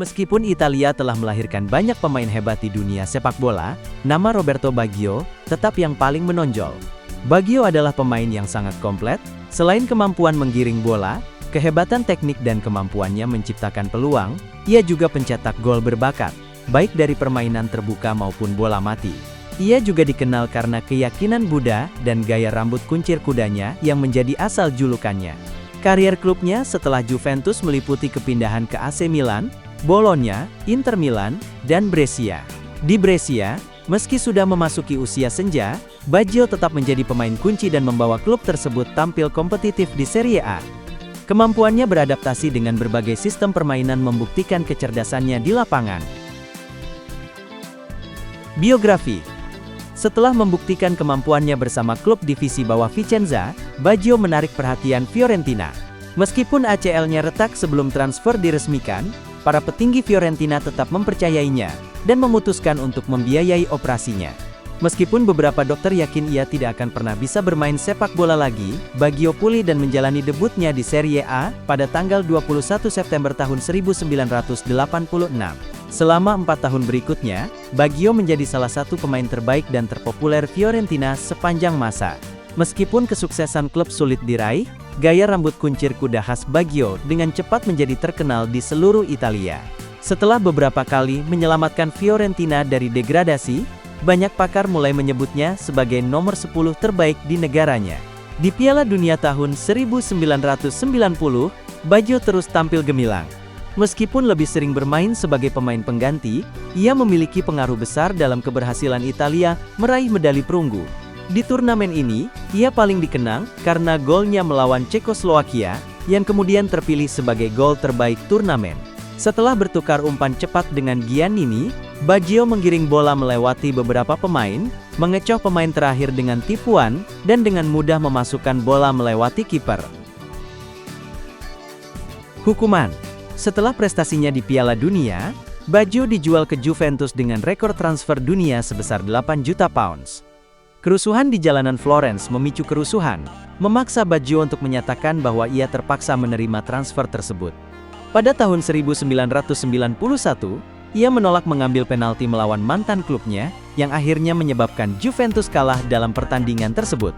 Meskipun Italia telah melahirkan banyak pemain hebat di dunia sepak bola, nama Roberto Baggio tetap yang paling menonjol. Baggio adalah pemain yang sangat komplit, selain kemampuan menggiring bola, kehebatan teknik dan kemampuannya menciptakan peluang, ia juga pencetak gol berbakat, baik dari permainan terbuka maupun bola mati. Ia juga dikenal karena keyakinan Buddha dan gaya rambut kuncir kudanya yang menjadi asal julukannya. Karier klubnya setelah Juventus meliputi kepindahan ke AC Milan, Bologna, Inter Milan, dan Brescia. Di Brescia, meski sudah memasuki usia senja, Baggio tetap menjadi pemain kunci dan membawa klub tersebut tampil kompetitif di Serie A. Kemampuannya beradaptasi dengan berbagai sistem permainan membuktikan kecerdasannya di lapangan. Biografi. Setelah membuktikan kemampuannya bersama klub divisi bawah Vicenza, Baggio menarik perhatian Fiorentina. Meskipun ACL-nya retak sebelum transfer diresmikan, para petinggi Fiorentina tetap mempercayainya, dan memutuskan untuk membiayai operasinya. Meskipun beberapa dokter yakin ia tidak akan pernah bisa bermain sepak bola lagi, Baggio pulih dan menjalani debutnya di Serie A, pada tanggal 21 September tahun 1986. Selama 4 tahun berikutnya, Baggio menjadi salah satu pemain terbaik dan terpopuler Fiorentina sepanjang masa. Meskipun kesuksesan klub sulit diraih, gaya rambut kuncir kuda khas Baggio dengan cepat menjadi terkenal di seluruh Italia. Setelah beberapa kali menyelamatkan Fiorentina dari degradasi, banyak pakar mulai menyebutnya sebagai nomor 10 terbaik di negaranya. Di Piala Dunia tahun 1990, Baggio terus tampil gemilang. Meskipun lebih sering bermain sebagai pemain pengganti, ia memiliki pengaruh besar dalam keberhasilan Italia meraih medali perunggu. Di turnamen ini, ia paling dikenang karena golnya melawan Cekoslowakia, yang kemudian terpilih sebagai gol terbaik turnamen. Setelah bertukar umpan cepat dengan Giannini, Baggio menggiring bola melewati beberapa pemain, mengecoh pemain terakhir dengan tipuan, dan dengan mudah memasukkan bola melewati kiper. Hukuman. Setelah prestasinya di Piala Dunia, Baggio dijual ke Juventus dengan rekor transfer dunia sebesar 8 juta pounds. Kerusuhan di jalanan Florence memicu kerusuhan, memaksa Baggio untuk menyatakan bahwa ia terpaksa menerima transfer tersebut. Pada tahun 1991, ia menolak mengambil penalti melawan mantan klubnya, yang akhirnya menyebabkan Juventus kalah dalam pertandingan tersebut.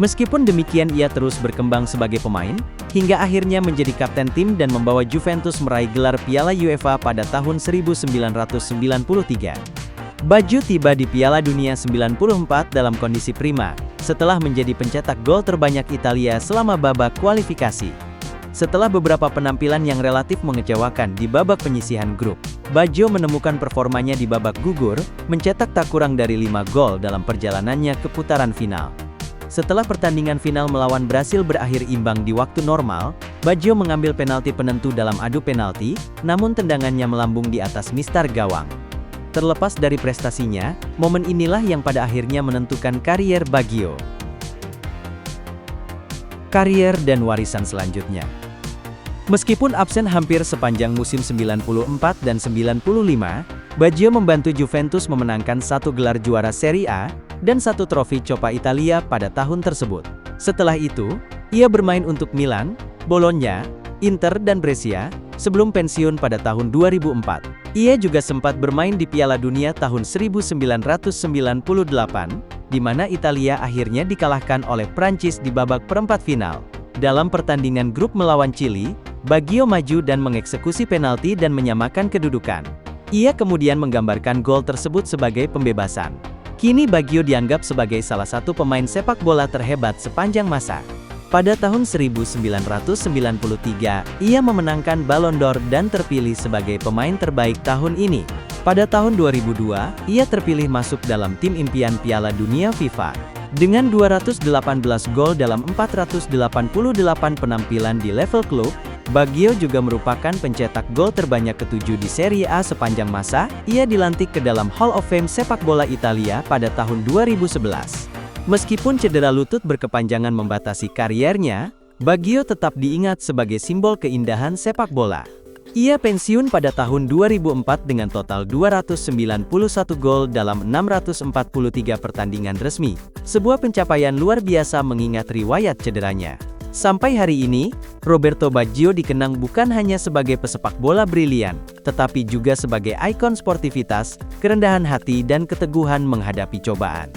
Meskipun demikian ia terus berkembang sebagai pemain, hingga akhirnya menjadi kapten tim dan membawa Juventus meraih gelar Piala UEFA pada tahun 1993. Baggio tiba di Piala Dunia 94 dalam kondisi prima, setelah menjadi pencetak gol terbanyak Italia selama babak kualifikasi. Setelah beberapa penampilan yang relatif mengecewakan di babak penyisihan grup, Baggio menemukan performanya di babak gugur, mencetak tak kurang dari 5 gol dalam perjalanannya ke putaran final. Setelah pertandingan final melawan Brasil berakhir imbang di waktu normal, Baggio mengambil penalti penentu dalam adu penalti, namun tendangannya melambung di atas mistar gawang. Terlepas dari prestasinya, momen inilah yang pada akhirnya menentukan karier Baggio. Karier dan warisan selanjutnya. Meskipun absen hampir sepanjang musim 94 dan 95, Baggio membantu Juventus memenangkan 1 gelar juara Serie A, dan 1 trofi Coppa Italia pada tahun tersebut. Setelah itu, ia bermain untuk Milan, Bologna, Inter dan Brescia, sebelum pensiun pada tahun 2004. Ia juga sempat bermain di Piala Dunia tahun 1998, di mana Italia akhirnya dikalahkan oleh Prancis di babak perempat final. Dalam pertandingan grup melawan Chili, Baggio maju dan mengeksekusi penalti dan menyamakan kedudukan. Ia kemudian menggambarkan gol tersebut sebagai pembebasan. Kini Baggio dianggap sebagai salah satu pemain sepak bola terhebat sepanjang masa. Pada tahun 1993, ia memenangkan Ballon d'Or dan terpilih sebagai pemain terbaik tahun ini. Pada tahun 2002, ia terpilih masuk dalam tim impian Piala Dunia FIFA. Dengan 218 gol dalam 488 penampilan di level klub, Baggio juga merupakan pencetak gol terbanyak ke-7 di Serie A sepanjang masa. Ia dilantik ke dalam Hall of Fame sepak bola Italia pada tahun 2011. Meskipun cedera lutut berkepanjangan membatasi kariernya, Baggio tetap diingat sebagai simbol keindahan sepak bola. Ia pensiun pada tahun 2004 dengan total 291 gol dalam 643 pertandingan resmi, sebuah pencapaian luar biasa mengingat riwayat cederanya. Sampai hari ini, Roberto Baggio dikenang bukan hanya sebagai pesepak bola brilian, tetapi juga sebagai ikon sportivitas, kerendahan hati dan keteguhan menghadapi cobaan.